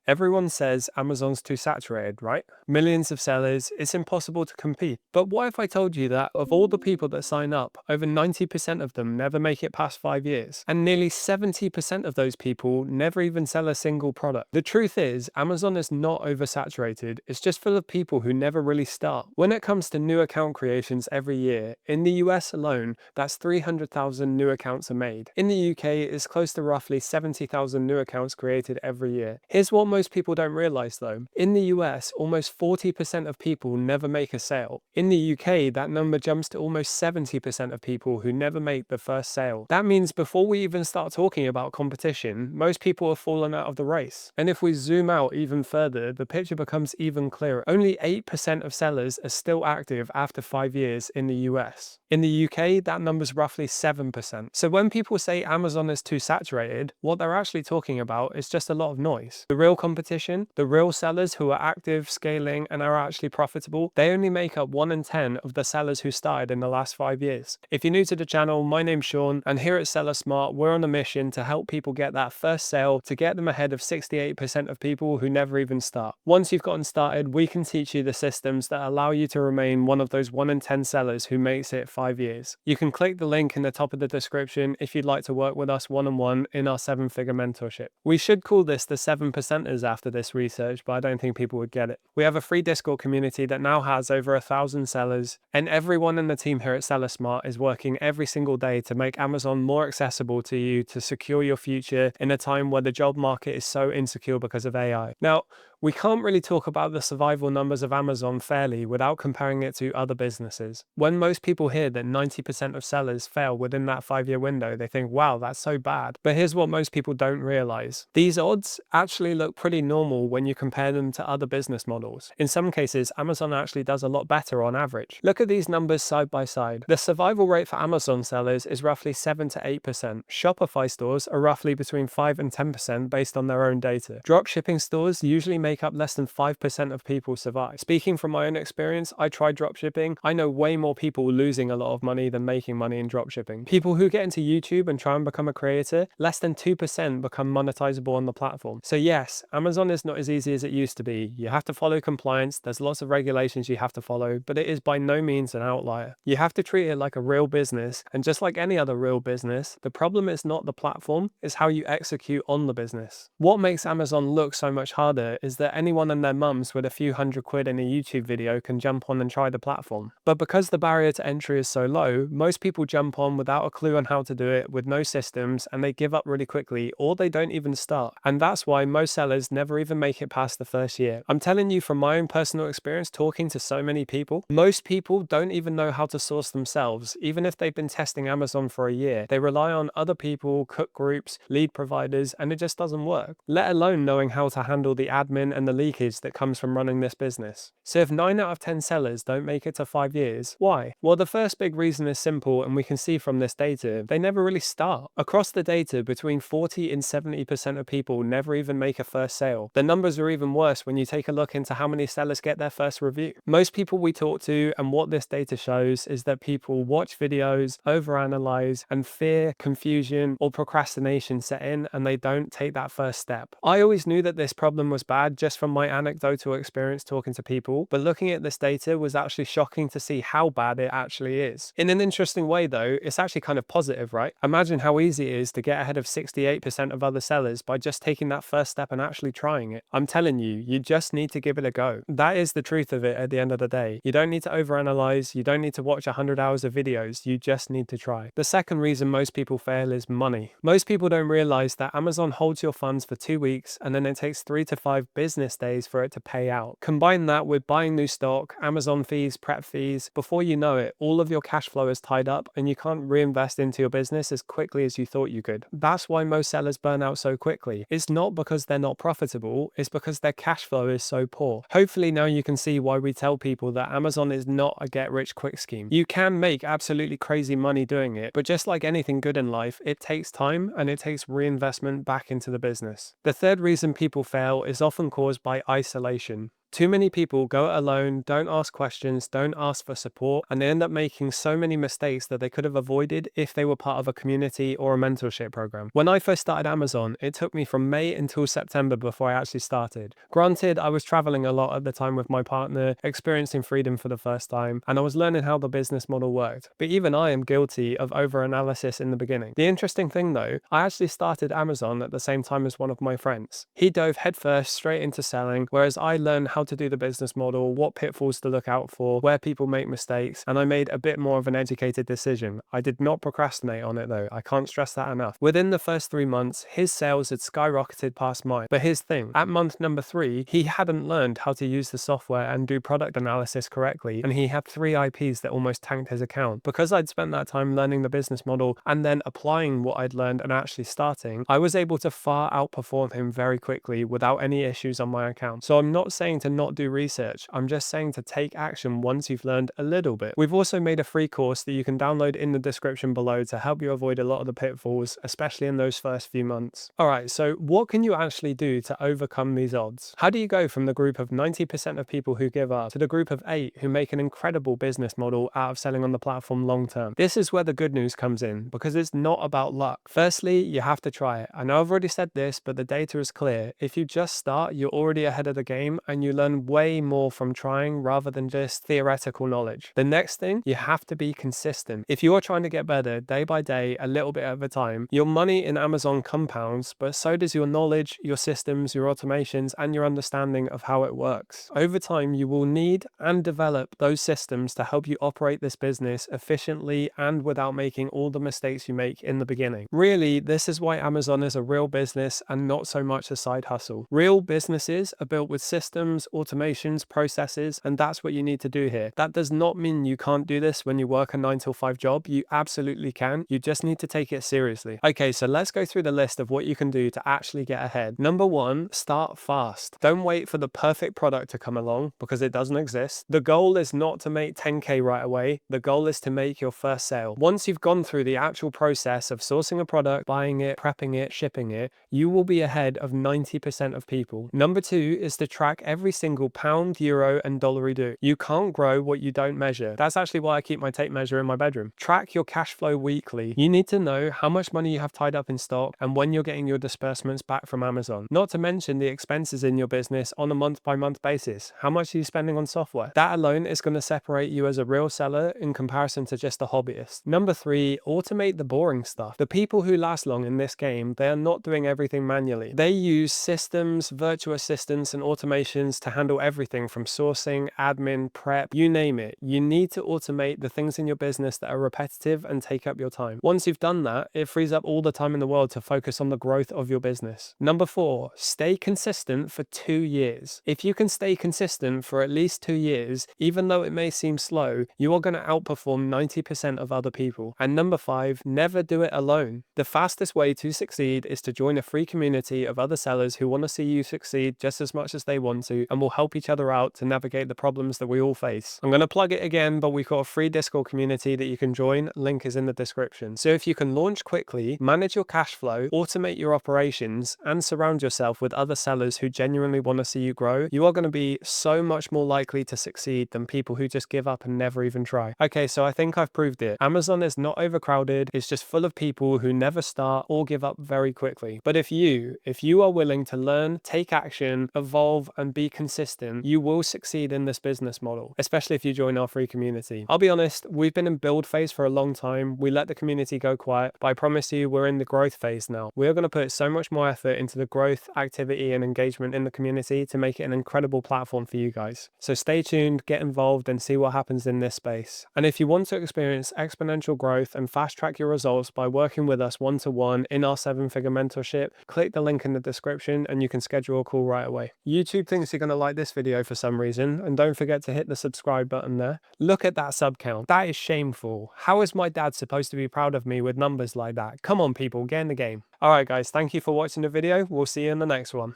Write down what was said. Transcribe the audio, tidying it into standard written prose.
Everyone says Amazon's too saturated, right? Millions of sellers, it's impossible to compete. But what if I told you that of all the people that sign up, over 90% of them never make it past 5 years, and nearly 70% of those people never even sell a single product? The truth is, Amazon is not oversaturated, it's just full of people who never really start. When it comes to new account creations every year, in the US alone, that's 300,000 new accounts are made. In the UK, it's close to roughly 70,000 new accounts created every year. Here's what most people don't realize though. In the US, almost 40% of people never make a sale. In the UK, that number jumps to almost 70% of people who never make the first sale. That means before we even start talking about competition, most people have fallen out of the race. And if we zoom out even further, the picture becomes even clearer. Only 8% of sellers are still active after 5 years in the US. In the UK, that number's roughly 7%. So when people say Amazon is too saturated, what they're actually talking about is just a lot of noise. The real competition, the real sellers who are active, scaling, and are actually profitable, they only make up 1 in 10 of the sellers who started in the last 5 years. If you're new to the channel, my name's Sean, and here at Seller Smart, we're on a mission to help people get that first sale, to get them ahead of 68% of people who never even start. Once you've gotten started, we can teach you the systems that allow you to remain one of those 1 in 10 sellers who makes it 5 years. You can click the link in the top of the description if you'd like to work with us one-on-one in our 7-figure mentorship. We should call this the 7%ers after this research, but I don't think people would get it. We have a free Discord community that now has over 1,000 sellers, and everyone in the team here at Seller Smart is working every single day to make Amazon more accessible to you to secure your future in a time where the job market is so insecure because of AI. Now, we can't really talk about the survival numbers of Amazon fairly without comparing it to other businesses. When most people hear that 90% of sellers fail within that 5-year window, they think, wow, that's so bad. But here's what most people don't realize. These odds actually look pretty normal when you compare them to other business models. In some cases, Amazon actually does a lot better on average. Look at these numbers side by side. The survival rate for Amazon sellers is roughly 7 to 8%. Shopify stores are roughly between 5 and 10% based on their own data. Dropshipping stores usually make up less than 5% of people survive. Speaking from my own experience, I tried dropshipping. I know way more people losing a lot of money than making money in dropshipping. People who get into YouTube and try and become a creator, less than 2% become monetizable on the platform. So yes, Amazon is not as easy as it used to be. You have to follow compliance, there's lots of regulations you have to follow, but it is by no means an outlier. You have to treat it like a real business, and just like any other real business, the problem is not the platform, it's how you execute on the business. What makes Amazon look so much harder is that anyone and their mums with a few £100 in a YouTube video can jump on and try the platform. But because the barrier to entry is so low, most people jump on without a clue on how to do it, with no systems, and they give up really quickly, or they don't even start. And that's why most sellers never even make it past the first year. I'm telling you from my own personal experience talking to so many people, most people don't even know how to source themselves, even if they've been testing Amazon for a year. They rely on other people, cook groups, lead providers, and it just doesn't work, let alone knowing how to handle the admin and the leakage that comes from running this business. So if 9 out of 10 sellers don't make it to 5 years, why? Well, the first big reason is simple, and we can see from this data, they never really start. Across the data, between 40 and 70% of people never even make a first sale. The numbers are even worse when you take a look into how many sellers get their first review. Most people we talk to, and what this data shows, is that people watch videos, overanalyze, and fear, confusion, or procrastination set in, and they don't take that first step. I always knew that this problem was bad just from my anecdotal experience talking to people, but looking at this data was actually shocking to see how bad it actually is. In an interesting way though, it's actually kind of positive, right? Imagine how easy it is to get ahead of 68% of other sellers by just taking that first step and actually trying it. I'm telling you, you just need to give it a go. That is the truth of it at the end of the day. You don't need to overanalyze, you don't need to watch 100 hours of videos, you just need to try. The second reason most people fail is money. Most people don't realize that Amazon holds your funds for 2 weeks and then it takes 3 to 5 business days for it to pay out. Combine that with buying new stock, Amazon fees, prep fees, before you know it, all of your cash flow is tied up and you can't reinvest into your business as quickly as you thought you could. That's why most sellers burn out so quickly. It's not because they're not profitable, it's because their cash flow is so poor. Hopefully now you can see why we tell people that Amazon is not a get-rich-quick scheme. You can make absolutely crazy money doing it, but just like anything good in life, it takes time and it takes reinvestment back into the business. The third reason people fail is often caused by isolation. Too many people go it alone, don't ask questions, don't ask for support, and they end up making so many mistakes that they could have avoided if they were part of a community or a mentorship program. When I first started Amazon, it took me from May until September before I actually started. Granted, I was traveling a lot at the time with my partner, experiencing freedom for the first time, and I was learning how the business model worked. But even I am guilty of over-analysis in the beginning. The interesting thing though, I actually started Amazon at the same time as one of my friends. He dove headfirst straight into selling, whereas I learned how to do the business model, what pitfalls to look out for, where people make mistakes, and I made a bit more of an educated decision. I did not procrastinate on it though, I can't stress that enough. Within the first 3 months, his sales had skyrocketed past mine. But here's the thing, at month number 3, he hadn't learned how to use the software and do product analysis correctly, and he had 3 IPs that almost tanked his account. Because I'd spent that time learning the business model and then applying what I'd learned and actually starting, I was able to far outperform him very quickly without any issues on my account. So I'm not saying to not do research, I'm just saying to take action once you've learned a little bit. We've also made a free course that you can download in the description below to help you avoid a lot of the pitfalls, especially in those first few months. Alright, so what can you actually do to overcome these odds? How do you go from the group of 90% of people who give up to the group of 8 who make an incredible business model out of selling on the platform long term? This is where the good news comes in, because it's not about luck. Firstly, you have to try it. I know I've already said this, but the data is clear. If you just start, you're already ahead of the game and you learn way more from trying rather than just theoretical knowledge. The next thing, you have to be consistent. If you are trying to get better day by day, a little bit at a time, your money in Amazon compounds, but so does your knowledge, your systems, your automations, and your understanding of how it works. Over time, you will need and develop those systems to help you operate this business efficiently and without making all the mistakes you make in the beginning. Really, this is why Amazon is a real business and not so much a side hustle. Real businesses are built with systems, automations, processes, and that's what you need to do here. That does not mean you can't do this when you work a 9 to 5 job. You absolutely can. You just need to take it seriously. Okay, so let's go through the list of what you can do to actually get ahead. Number 1, start fast. Don't wait for the perfect product to come along because it doesn't exist. The goal is not to make 10K right away. The goal is to make your first sale. Once you've gone through the actual process of sourcing a product, buying it, prepping it, shipping it, you will be ahead of 90% of people. Number 2 is to track every single pound, euro, and dollar you do. You can't grow what you don't measure. That's actually why I keep my tape measure in my bedroom. Track your cash flow weekly. You need to know how much money you have tied up in stock and when you're getting your disbursements back from Amazon. Not to mention the expenses in your business on a month-by-month basis. How much are you spending on software? That alone is going to separate you as a real seller in comparison to just a hobbyist. Number 3, automate the boring stuff. The people who last long in this game, they are not doing everything manually. They use systems, virtual assistants, and automations to handle everything from sourcing, admin, prep, you name it. You need to automate the things in your business that are repetitive and take up your time. Once you've done that, it frees up all the time in the world to focus on the growth of your business. Number 4, stay consistent for 2 years. If you can stay consistent for at least 2 years, even though it may seem slow, you are going to outperform 90% of other people. And number 5, never do it alone. The fastest way to succeed is to join a free community of other sellers who want to see you succeed just as much as they want to and will help each other out to navigate the problems that we all face. I'm going to plug it again, but we've got a free Discord community that you can join. Link is in the description. So if you can launch quickly, manage your cash flow, automate your operations, and surround yourself with other sellers who genuinely want to see you grow, you are going to be so much more likely to succeed than people who just give up and never even try. Okay, so I think I've proved it. Amazon is not overcrowded. It's just full of people who never start or give up very quickly. But if you are willing to learn, take action, evolve, and be consistent, you will succeed in this business model, especially if you join our free community. I'll be honest, we've been in build phase for a long time. We let the community go quiet, but I promise you we're in the growth phase now. We're going to put so much more effort into the growth, activity, and engagement in the community to make it an incredible platform for you guys. So stay tuned, get involved, and see what happens in this space. And if you want to experience exponential growth and fast track your results by working with us one-to-one in our 7-figure mentorship, click the link in the description and you can schedule a call right away. YouTube thinks you're going to like this video for some reason, and don't forget to hit the subscribe button there. Look at that sub count. That is shameful. How is my dad supposed to be proud of me with numbers like that? Come on people, get in the game. Alright guys, thank you for watching the video. We'll see you in the next one.